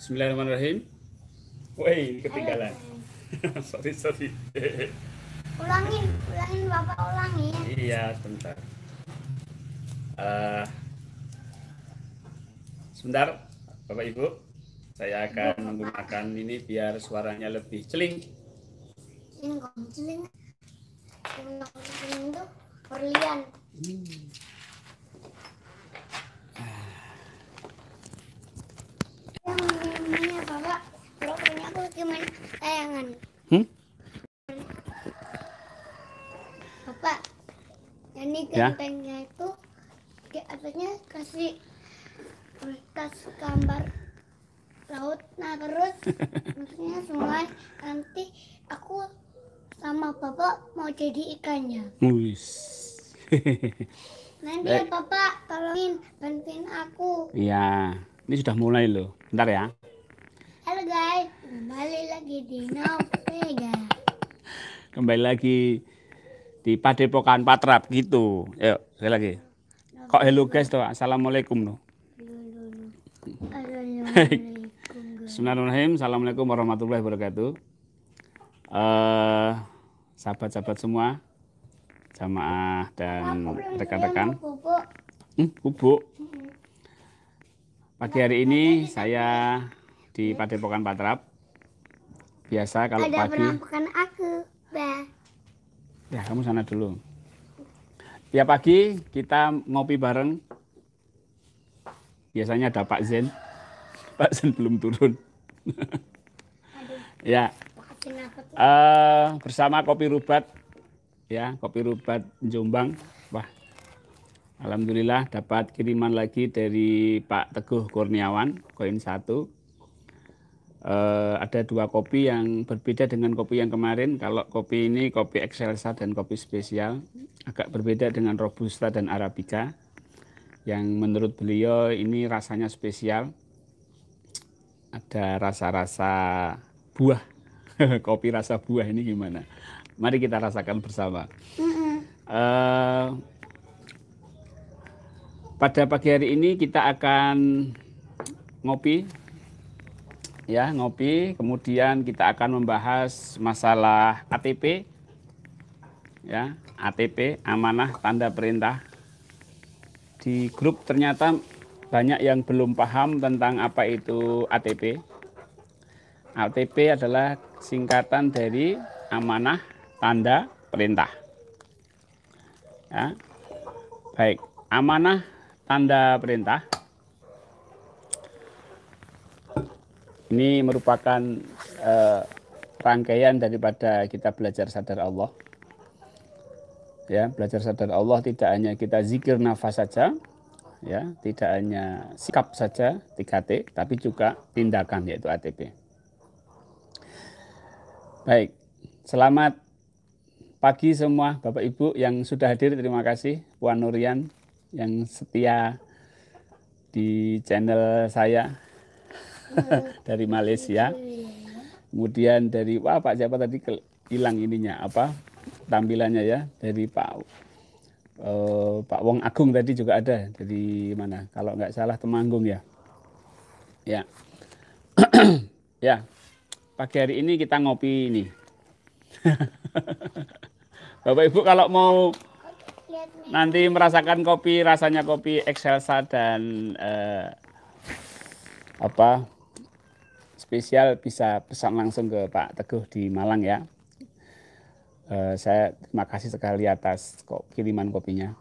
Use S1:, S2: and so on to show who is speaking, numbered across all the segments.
S1: Bismillahirrahmanirrahim. Woi, ketinggalan. Sorry.
S2: Ulangin Bapak, ulangin.
S1: Iya, sebentar. Eh, Sebentar, Bapak Ibu. Saya akan menggunakan ini biar suaranya lebih celing.
S2: Celing tuh berlian. Yang Bapak, kalau punya aku gimana tayangan? Bapak, ini gentengnya itu di atasnya kasih gambar laut. Nah terus maksudnya semua nanti aku sama Bapak mau jadi ikannya. Nanti ya Bapak tolongin bantuin aku.
S1: Iya, ini sudah mulai loh. Bentar ya.
S2: Halo guys, kembali lagi di Novega.
S1: Kembali lagi di Padepokan Patrap gitu. Yuk, sekali lagi. Kok hello guys tuh? Assalamualaikum no.
S2: Assalamualaikum.
S1: Bismillahirrahmanirrahim. Assalamualaikum warahmatullahi wabarakatuh. Sahabat-sahabat semua, jamaah dan rekan-rekan. Bubuk. Pagi hari ini saya di Padepokan Patrap. Biasa kalau
S2: ada
S1: pagi.
S2: penampakan aku, Bah.
S1: Ya, kamu sana dulu. Tiap pagi kita ngopi bareng. Biasanya ada Pak Zen. Pak Zen belum turun. Ya. Bersama Kopi Rubat. Ya, Kopi Rubat Jombang. Wah. Alhamdulillah dapat kiriman lagi dari Pak Teguh Kurniawan, koin 1. Ada 2 kopi yang berbeda dengan kopi yang kemarin. Kalau kopi ini kopi Excelsa dan kopi spesial, agak berbeda dengan Robusta dan Arabica. Yang menurut beliau ini rasanya spesial. Ada rasa-rasa buah. Kopi rasa buah ini gimana? Mari kita rasakan bersama. Pada pagi hari ini kita akan ngopi. Ya, ngopi, kemudian kita akan membahas masalah ATP. Ya, ATP, amanah tanda perintah. Di grup ternyata banyak yang belum paham tentang apa itu ATP. ATP adalah singkatan dari amanah tanda perintah. Ya. Baik, amanah tanda perintah ini merupakan rangkaian daripada kita belajar sadar Allah. Ya, belajar sadar Allah tidak hanya kita zikir nafas saja, ya, tidak hanya sikap saja 3T, tapi juga tindakan yaitu ATP. Baik, selamat pagi semua Bapak Ibu yang sudah hadir, terima kasih. Puan Nurian yang setia di channel saya dari Malaysia. Kemudian dari Pak siapa tadi hilang ininya apa tampilannya ya, dari Pak Wong Agung tadi juga ada, dari mana kalau nggak salah Temanggung ya. Ya. Ya. Pagi hari ini kita ngopi ini. Bapak Ibu kalau mau nanti merasakan kopi, rasanya kopi Excelsa dan spesial, bisa pesan langsung ke Pak Teguh di Malang ya. Saya terima kasih sekali atas kiriman kopinya.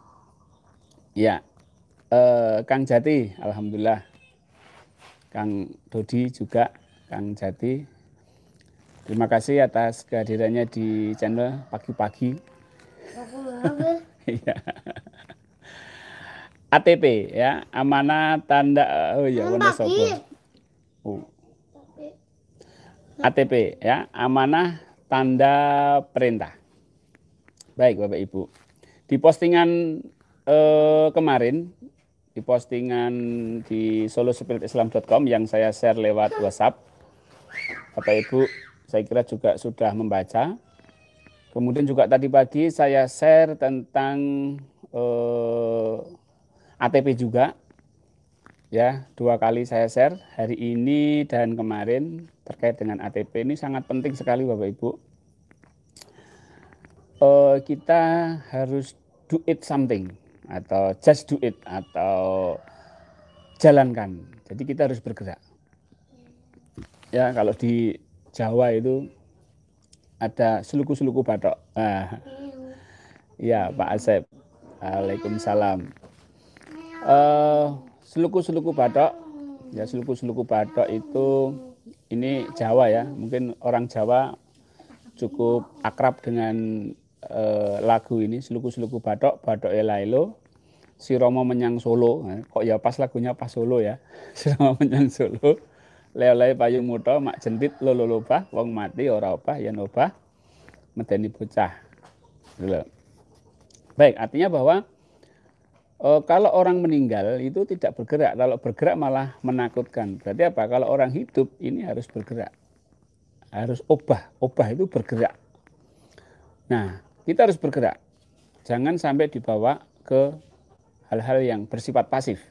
S1: Ya, Kang Jati, alhamdulillah. Kang Dodi juga, Kang Jati. Terima kasih atas kehadirannya di channel pagi-pagi. ATP ya, amanah tanda ATP ya, amanah tanda perintah. Baik Bapak Ibu. Di postingan kemarin, di postingan di solospiritislam.com yang saya share lewat WhatsApp, Bapak Ibu saya kira juga sudah membaca. Kemudian juga tadi pagi saya share tentang ATP juga. Ya, 2 kali saya share hari ini dan kemarin terkait dengan ATP ini sangat penting sekali Bapak Ibu. Kita harus do it something atau just do it atau jalankan. Jadi kita harus bergerak. Ya, kalau di Jawa itu ada seluku-seluku batok. Nah, ya Pak Asep. Waalaikumsalam. Seluku-seluku batok. Ya, seluku-seluku batok itu ini Jawa ya. Mungkin orang Jawa cukup akrab dengan lagu ini, seluku-seluku batok, batok elailo, si Romo menyang Solo. Nah, kok ya pas lagunya pas Solo ya. Si Romo menyang Solo. Leo-leo payung muto mak jentit lolo lobah wong mati ora obah yen obah medeni bocah. Gitu. Baik, artinya bahwa kalau orang meninggal itu tidak bergerak, kalau bergerak malah menakutkan. Berarti apa? Kalau orang hidup ini harus bergerak. Harus obah itu bergerak. Nah, kita harus bergerak. Jangan sampai dibawa ke hal-hal yang bersifat pasif.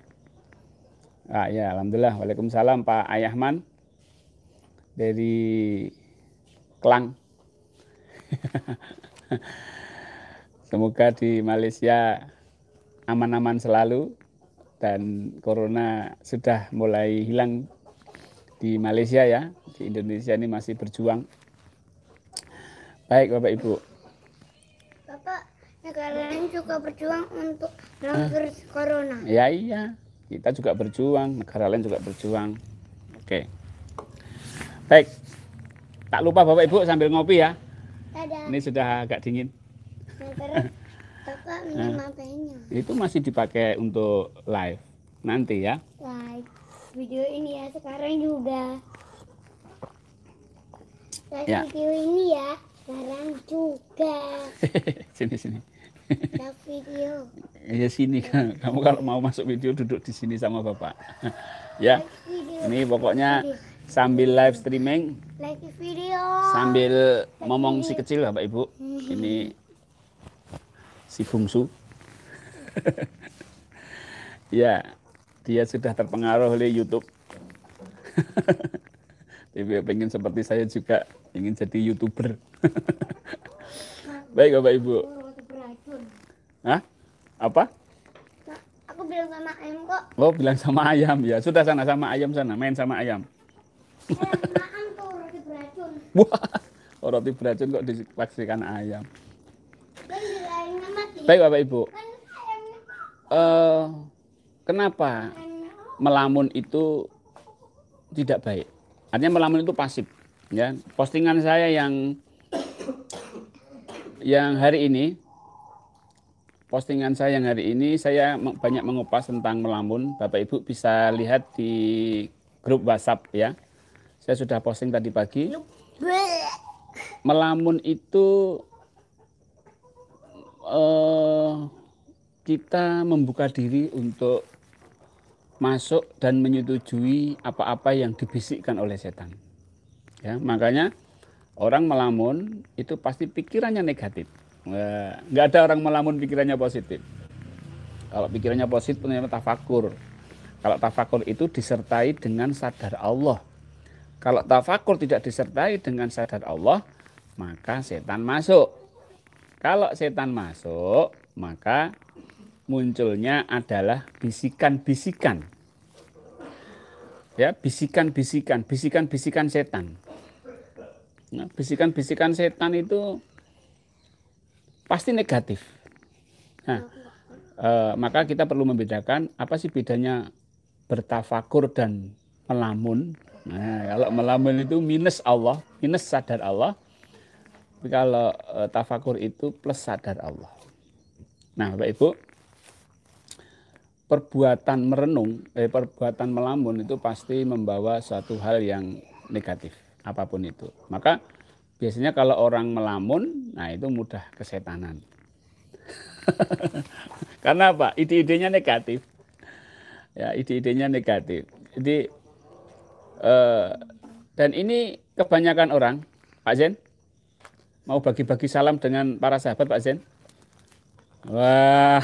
S1: Nah, ya, alhamdulillah. Waalaikumsalam Pak Ayahman dari Klang. Semoga di Malaysia aman-aman selalu dan corona sudah mulai hilang di Malaysia ya. Di Indonesia ini masih berjuang. Baik Bapak Ibu.
S2: Bapak, negara lain juga berjuang untuk melawan corona.
S1: Ya iya, kita juga berjuang, negara lain juga berjuang. Oke. Baik. Tak lupa Bapak Ibu sambil ngopi ya.
S2: Dadah.
S1: Ini sudah agak dingin.
S2: Nah, terus Bapak minum HP-nya.
S1: Itu masih dipakai untuk live. Nanti ya.
S2: Like video ini ya sekarang juga. Like
S1: Ya.
S2: video ini ya sekarang juga.
S1: Sini.
S2: Like video.
S1: Ya sini kan. Kamu kalau mau masuk video duduk di sini sama Bapak. Ya.
S2: Like video.
S1: Ini pokoknya sambil live streaming,
S2: Like video.
S1: sambil ngomong si kecil Bapak Ibu. Ini si bungsu. Ya, dia sudah terpengaruh oleh YouTube. Dia pengen seperti saya juga, ingin jadi YouTuber. Baik Bapak Ibu.
S2: Roti beracun.
S1: Hah? Apa?
S2: Nah, aku bilang sama ayam kok.
S1: Oh, bilang sama ayam. Ya, sudah sana sama ayam sana, main sama ayam.
S2: Makan tuh roti beracun.
S1: Wah, oh, roti beracun kok dipastikan ayam.
S2: Dan ayamnya mati.
S1: Baik Bapak Ibu.
S2: Kan ayamnya
S1: Kenapa melamun itu tidak baik? Artinya melamun itu pasif. Ya, postingan saya yang hari ini, saya banyak mengupas tentang melamun. Bapak Ibu bisa lihat di grup WhatsApp ya. Saya sudah posting tadi pagi. Melamun itu kita membuka diri untuk masuk dan menyetujui apa-apa yang dibisikkan oleh setan. Ya, makanya orang melamun itu pasti pikirannya negatif. Nggak ada orang melamun pikirannya positif. Kalau pikirannya positif namanya tafakur. Kalau tafakur itu disertai dengan sadar Allah. Kalau tafakur tidak disertai dengan sadar Allah, maka setan masuk. Kalau setan masuk, maka munculnya adalah bisikan-bisikan. Ya, bisikan-bisikan setan. Nah, bisikan-bisikan setan itu pasti negatif. Nah, maka kita perlu membedakan apa sih bedanya bertafakur dan melamun. Nah, kalau melamun itu minus Allah, minus sadar Allah. Tapi kalau tafakur itu plus sadar Allah. Nah, Bapak Ibu, perbuatan melamun itu pasti membawa suatu hal yang negatif, apapun itu. Maka biasanya kalau orang melamun, nah itu mudah kesetanan. Karena apa? Ide-idenya negatif. Ya, ide-idenya negatif. Jadi dan ini kebanyakan orang, Pak Zen, mau bagi-bagi salam dengan para sahabat Pak Zen. Wah.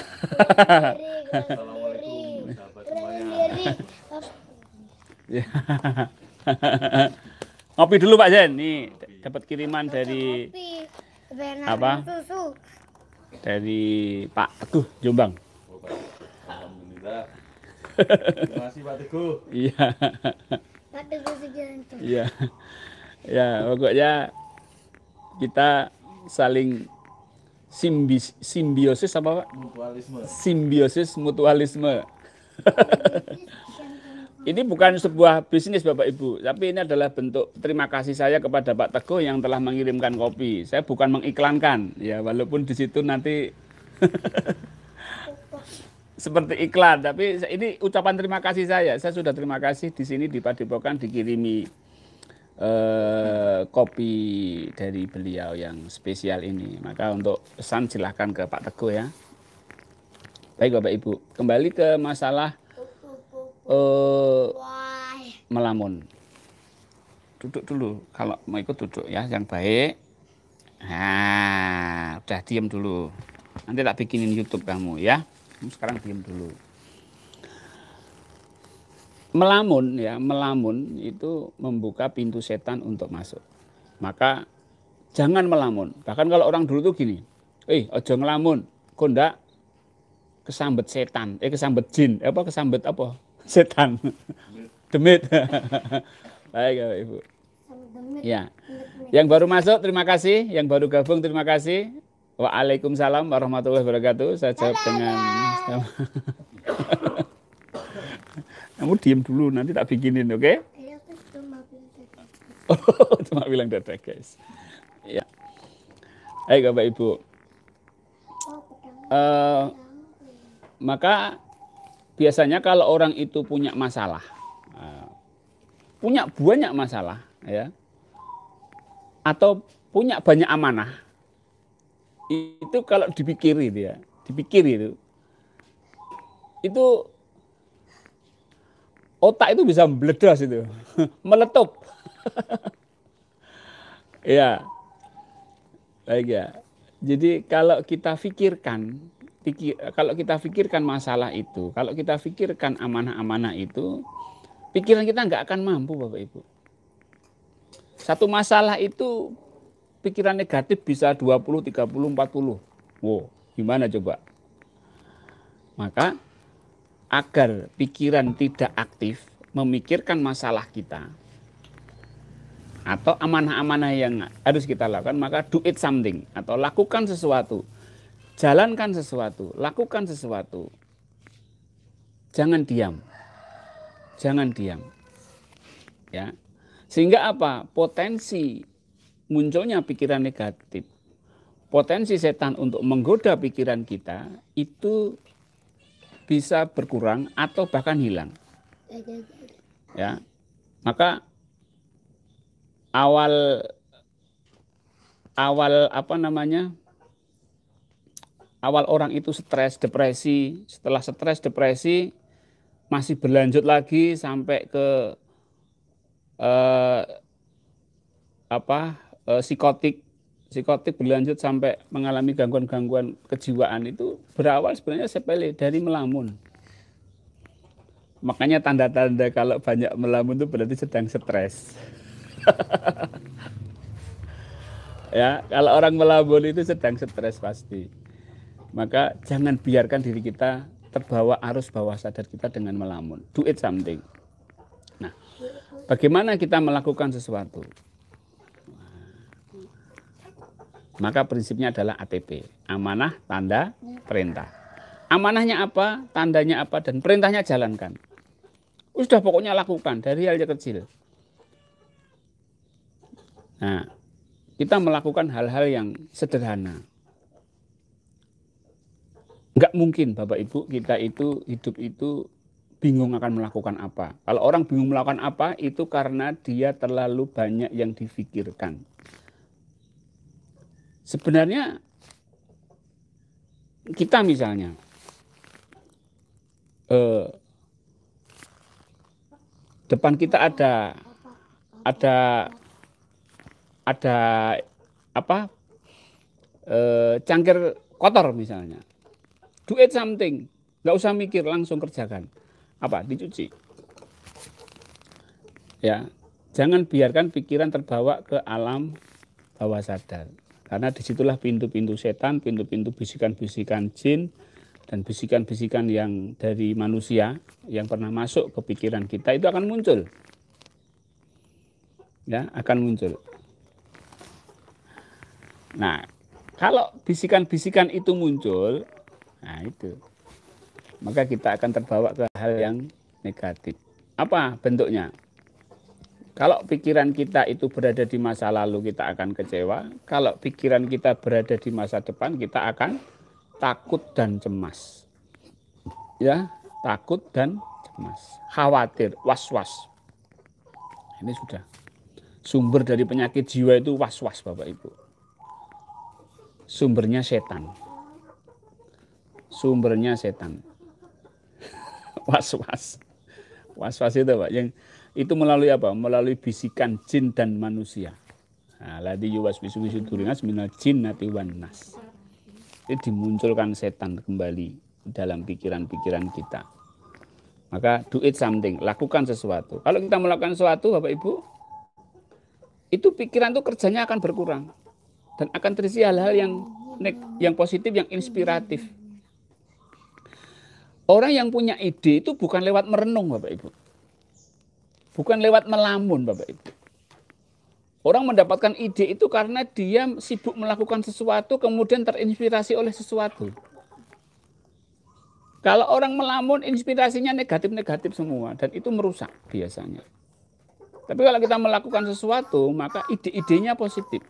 S1: Ya. Ngopi dulu Pak Zen. Nih dapat kiriman dari
S2: Kopi. Benar
S1: apa?
S2: susu.
S1: Dari Pak Teguh Jombang.
S3: Alhamdulillah. Terima kasih Pak Teguh.
S1: Iya.
S2: Pak Teguh Sugianto.
S1: Iya. Ya, pokoknya kita saling simbiosis apa Pak?
S3: Mutualisme.
S1: Simbiosis mutualisme. Ini bukan sebuah bisnis Bapak Ibu, tapi ini adalah bentuk terima kasih saya kepada Pak Teguh yang telah mengirimkan kopi. Saya bukan mengiklankan, ya walaupun di situ nanti seperti iklan, tapi ini ucapan terima kasih saya. Saya sudah terima kasih di sini di Padepokan dikirimi kopi dari beliau yang spesial ini. Maka untuk pesan silahkan ke Pak Teguh ya. Baik Bapak Ibu, kembali ke masalah
S2: Wah.
S1: melamun. Duduk dulu, kalau mau ikut duduk ya, yang baik. Nah, udah diem dulu. Nanti tak bikinin YouTube kamu ya. Sekarang diem dulu. Melamun ya, melamun itu membuka pintu setan untuk masuk. Maka jangan melamun. Bahkan kalau orang dulu tuh gini, ojo ngelamun, kok ndak kesambet setan, kesambet jin, kesambet apa? Setan. Demit. Baik Bapak Ibu. Ya. Yang baru masuk terima kasih, yang baru gabung terima kasih. Waalaikumsalam warahmatullahi wabarakatuh. Saya jawab dengan kamu diem dulu, nanti tak bikinin, oke? Oh, cuma bilang dadah guys. Ya. Baik Bapak Ibu. Maka biasanya kalau orang itu punya masalah, punya banyak masalah, ya, atau punya banyak amanah, itu kalau dipikir itu otak itu bisa meledos itu, meletup. Ya, baik ya. Jadi kalau kita pikirkan masalah itu, kalau kita pikirkan amanah-amanah itu, pikiran kita nggak akan mampu Bapak Ibu. Satu masalah itu pikiran negatif bisa 20, 30, 40. Wow, gimana coba? Maka agar pikiran tidak aktif memikirkan masalah kita atau amanah-amanah yang harus kita lakukan, maka do it something atau lakukan sesuatu. Jalankan sesuatu, lakukan sesuatu. Jangan diam. Jangan diam. Ya. Sehingga apa? Potensi munculnya pikiran negatif, potensi setan untuk menggoda pikiran kita itu bisa berkurang atau bahkan hilang. Ya. Maka awal orang itu stres, depresi, setelah stres, depresi masih berlanjut lagi sampai ke psikotik berlanjut sampai mengalami gangguan-gangguan kejiwaan itu berawal sebenarnya sepele dari melamun. Makanya tanda-tanda kalau banyak melamun itu berarti sedang stres. Ya, kalau orang melamun itu sedang stres pasti. Maka jangan biarkan diri kita terbawa arus bawah sadar kita dengan melamun. Do it something. Nah, bagaimana kita melakukan sesuatu? Maka prinsipnya adalah ATP. Amanah, tanda, perintah. Amanahnya apa, tandanya apa, dan perintahnya jalankan. Sudah pokoknya lakukan dari hal yang kecil. Nah, kita melakukan hal-hal yang sederhana. Enggak mungkin Bapak Ibu kita itu hidup itu bingung akan melakukan apa. Kalau orang bingung melakukan apa itu karena dia terlalu banyak yang difikirkan. Sebenarnya kita misalnya depan kita ada cangkir kotor misalnya. Do it something, nggak usah mikir, langsung kerjakan. Apa? Dicuci. Ya, jangan biarkan pikiran terbawa ke alam bawah sadar. Karena disitulah pintu-pintu setan, pintu-pintu bisikan-bisikan jin, dan bisikan-bisikan yang dari manusia yang pernah masuk ke pikiran kita itu akan muncul. Ya, akan muncul. Nah, kalau bisikan-bisikan itu muncul, nah itu, maka kita akan terbawa ke hal yang negatif. Apa bentuknya? Kalau pikiran kita itu berada di masa lalu, kita akan kecewa. Kalau pikiran kita berada di masa depan, kita akan takut dan cemas. Ya, takut dan cemas. Khawatir, was-was. Ini sudah. Sumber dari penyakit jiwa itu was-was, Bapak Ibu. Sumbernya setan. Sumbernya setan. Was-was. Was-was itu, Pak, yang itu melalui apa? Melalui bisikan jin dan manusia. Nah, ladzi yuwaswisu fi sudurinas minal jinnati wan nas. Ini dimunculkan setan kembali dalam pikiran-pikiran kita. Maka do it something, lakukan sesuatu. Kalau kita melakukan sesuatu, Bapak Ibu, itu pikiran itu kerjanya akan berkurang dan akan terisi hal-hal yang positif, yang inspiratif. Orang yang punya ide itu bukan lewat merenung, Bapak Ibu. Bukan lewat melamun, Bapak Ibu. Orang mendapatkan ide itu karena dia sibuk melakukan sesuatu, kemudian terinspirasi oleh sesuatu. Kalau orang melamun, inspirasinya negatif-negatif semua, dan itu merusak biasanya. Tapi kalau kita melakukan sesuatu, maka ide-idenya positif.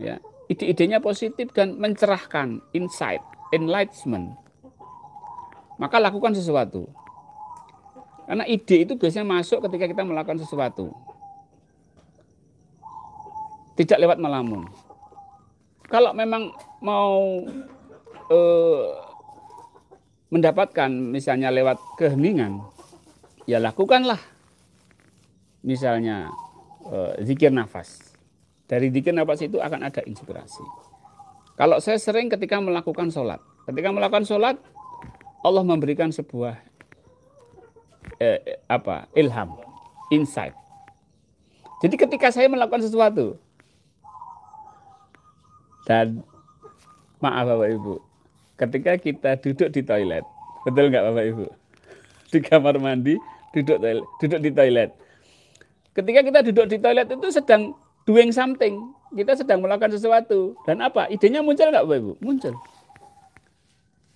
S1: Ya, ide-idenya positif dan mencerahkan, insight, enlightenment. Maka lakukan sesuatu. Karena ide itu biasanya masuk ketika kita melakukan sesuatu. Tidak lewat melamun. Kalau memang mau mendapatkan misalnya lewat keheningan, ya lakukanlah. Misalnya zikir nafas. Dari zikir nafas itu akan ada inspirasi. Kalau saya sering ketika melakukan sholat. Ketika melakukan sholat, Allah memberikan sebuah ilham, insight. Jadi ketika saya melakukan sesuatu, dan maaf Bapak Ibu, ketika kita duduk di toilet, betul nggak Bapak Ibu? Di kamar mandi, duduk di toilet. Ketika kita duduk di toilet itu sedang doing something, kita sedang melakukan sesuatu. Dan apa? Idenya muncul nggak Bapak Ibu? Muncul.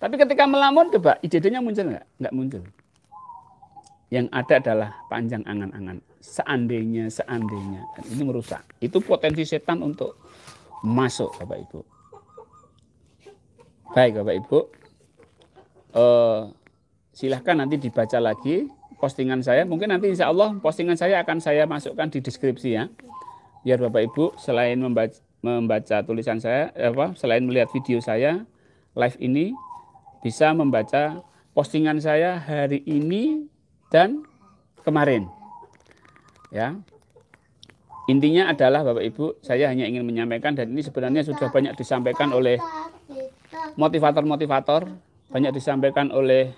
S1: Tapi ketika melamun, coba ide-idenya muncul nggak? Nggak muncul. Yang ada adalah panjang angan-angan. Seandainya. Dan ini merusak. Itu potensi setan untuk masuk, Bapak Ibu. Baik, Bapak Ibu. Silahkan nanti dibaca lagi postingan saya. Mungkin nanti insya Allah postingan saya akan saya masukkan di deskripsi ya. Biar Bapak Ibu selain membaca tulisan saya, selain melihat video saya live ini, bisa membaca postingan saya hari ini dan kemarin. Ya. Intinya adalah Bapak Ibu, saya hanya ingin menyampaikan, dan ini sebenarnya sudah banyak disampaikan oleh motivator-motivator, banyak disampaikan oleh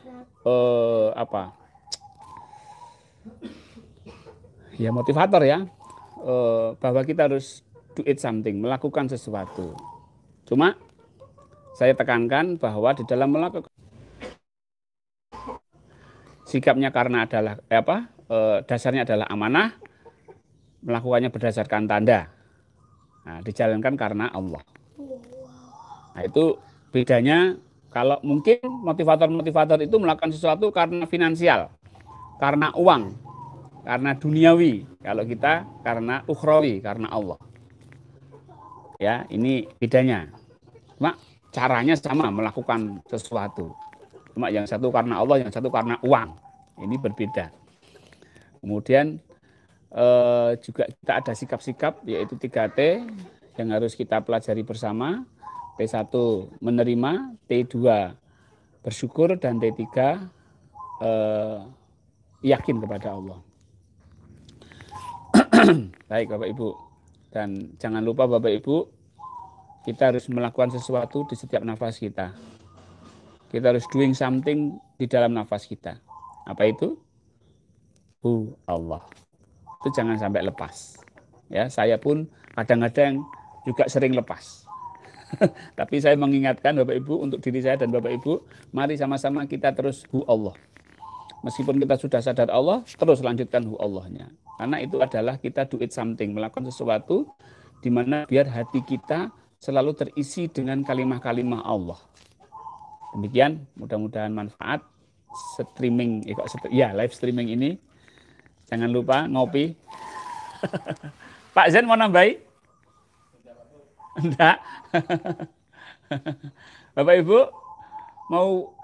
S1: motivator ya, bahwa kita harus do it something, melakukan sesuatu. Cuma saya tekankan bahwa di dalam melakukan sikapnya karena adalah dasarnya adalah amanah, melakukannya berdasarkan tanda. Nah, dijalankan karena Allah. Nah, itu bedanya. Kalau mungkin motivator-motivator itu melakukan sesuatu karena finansial, karena uang, karena duniawi. Kalau kita karena ukhrawi, karena Allah. Ya, ini bedanya. Cuma caranya sama, melakukan sesuatu. Cuma yang satu karena Allah, yang satu karena uang. Ini berbeda. Kemudian juga kita ada sikap-sikap, yaitu 3T yang harus kita pelajari bersama. T1 menerima, T2 bersyukur, dan T3 yakin kepada Allah. Baik Bapak Ibu, dan jangan lupa Bapak Ibu, kita harus melakukan sesuatu di setiap nafas kita. Kita harus doing something di dalam nafas kita. Apa itu? Allah. itu jangan sampai lepas. Ya, saya pun kadang-kadang juga sering lepas. Tapi saya mengingatkan Bapak Ibu, untuk diri saya dan Bapak Ibu, mari sama-sama kita terus hu Allah. Meskipun kita sudah sadar Allah, terus lanjutkan hu Allahnya. Karena itu adalah kita do it something, melakukan sesuatu di mana biar hati kita selalu terisi dengan kalimah-kalimah Allah. Demikian, mudah-mudahan manfaat streaming, live streaming ini. Jangan lupa ngopi. Pak Zen mau nambahi? Enggak. Bapak Ibu mau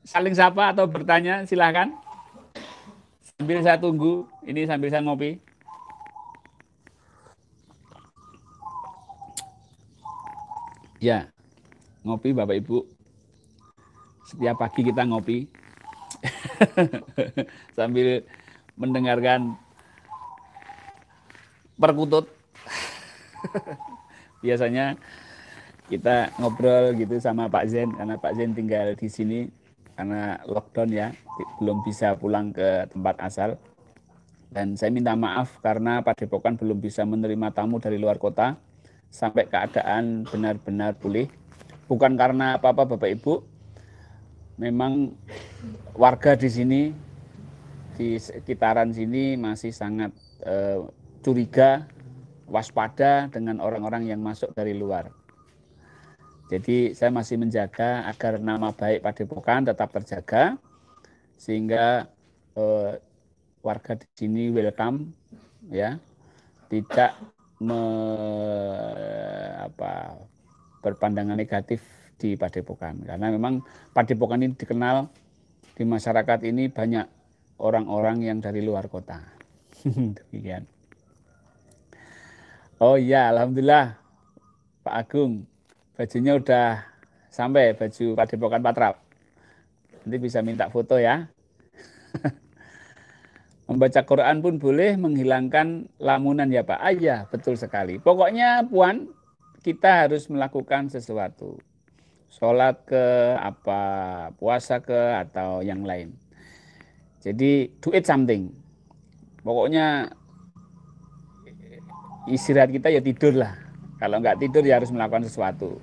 S1: saling sapa atau bertanya, silahkan. Sambil saya tunggu, ini sambil saya ngopi. Ya, ngopi Bapak Ibu. Setiap pagi kita ngopi. Sambil mendengarkan perkutut. Biasanya kita ngobrol gitu sama Pak Zen, karena Pak Zen tinggal di sini karena lockdown ya, belum bisa pulang ke tempat asal. Dan saya minta maaf karena Padepokan belum bisa menerima tamu dari luar kota sampai keadaan benar-benar pulih. Bukan karena apa-apa Bapak Ibu, memang warga di sini, di sekitaran sini masih sangat curiga, waspada dengan orang-orang yang masuk dari luar. Jadi saya masih menjaga agar nama baik Padepokan tetap terjaga, sehingga warga di sini welcome, ya, tidak berpandangan negatif di Padepokan. Karena memang Padepokan ini dikenal di masyarakat ini banyak orang-orang yang dari luar kota. Demikian. Oh iya, alhamdulillah Pak Agung, bajunya udah sampai, baju Padepokan Patrap. Nanti bisa minta foto ya. Membaca Quran pun boleh menghilangkan lamunan ya Pak. Ah iya, betul sekali. Pokoknya Puan, kita harus melakukan sesuatu. Sholat ke, apa, puasa ke, atau yang lain. Jadi do it something. Pokoknya istirahat kita ya tidur lah. Kalau nggak tidur ya harus melakukan sesuatu.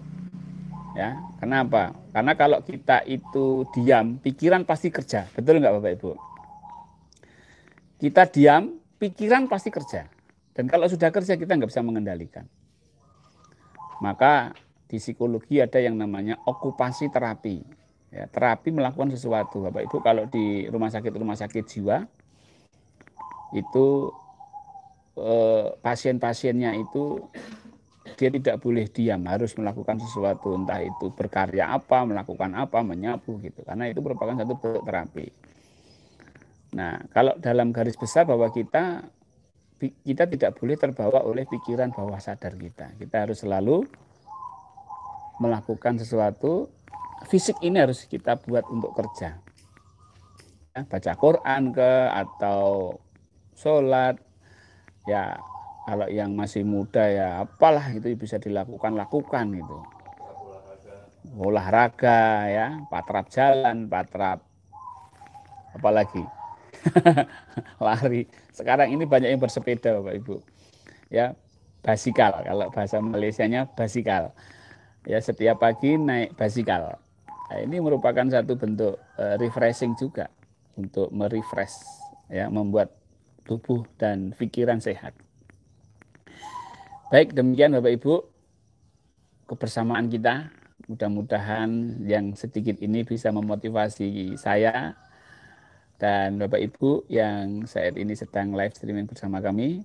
S1: Ya, kenapa? Karena kalau kita itu diam, pikiran pasti kerja. Betul nggak Bapak Ibu? Kita diam, pikiran pasti kerja. Dan kalau sudah kerja kita nggak bisa mengendalikan. Maka di psikologi ada yang namanya okupasi terapi. Ya, terapi melakukan sesuatu. Bapak Ibu kalau di rumah sakit jiwa itu pasien-pasiennya itu dia tidak boleh diam, harus melakukan sesuatu, entah itu berkarya apa, melakukan apa, menyapu gitu. Karena itu merupakan satu bentuk terapi. Nah, kalau dalam garis besar bahwa kita tidak boleh terbawa oleh pikiran bawah sadar kita. Kita harus selalu melakukan sesuatu. Fisik ini harus kita buat untuk kerja. Ya, baca Quran ke, atau sholat. Ya, kalau yang masih muda ya apalah itu bisa lakukan gitu. Olahraga ya, patrap jalan, patrap apalagi lari. Sekarang ini banyak yang bersepeda Bapak Ibu. Ya, basikal, kalau bahasa Malaysianya basikal. Ya, setiap pagi naik basikal. Nah, ini merupakan satu bentuk refreshing juga untuk merefresh, ya, membuat tubuh dan pikiran sehat. Baik, demikian Bapak Ibu kebersamaan kita. Mudah-mudahan yang sedikit ini bisa memotivasi saya dan Bapak Ibu yang saat ini sedang live streaming bersama kami.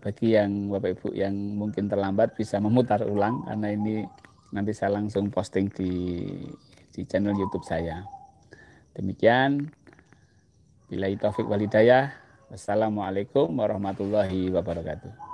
S1: Bagi yang Bapak Ibu yang mungkin terlambat bisa memutar ulang, karena ini nanti saya langsung posting di channel YouTube saya. Demikian. Billahi taufik wal hidayah. Wassalamualaikum warahmatullahi wabarakatuh.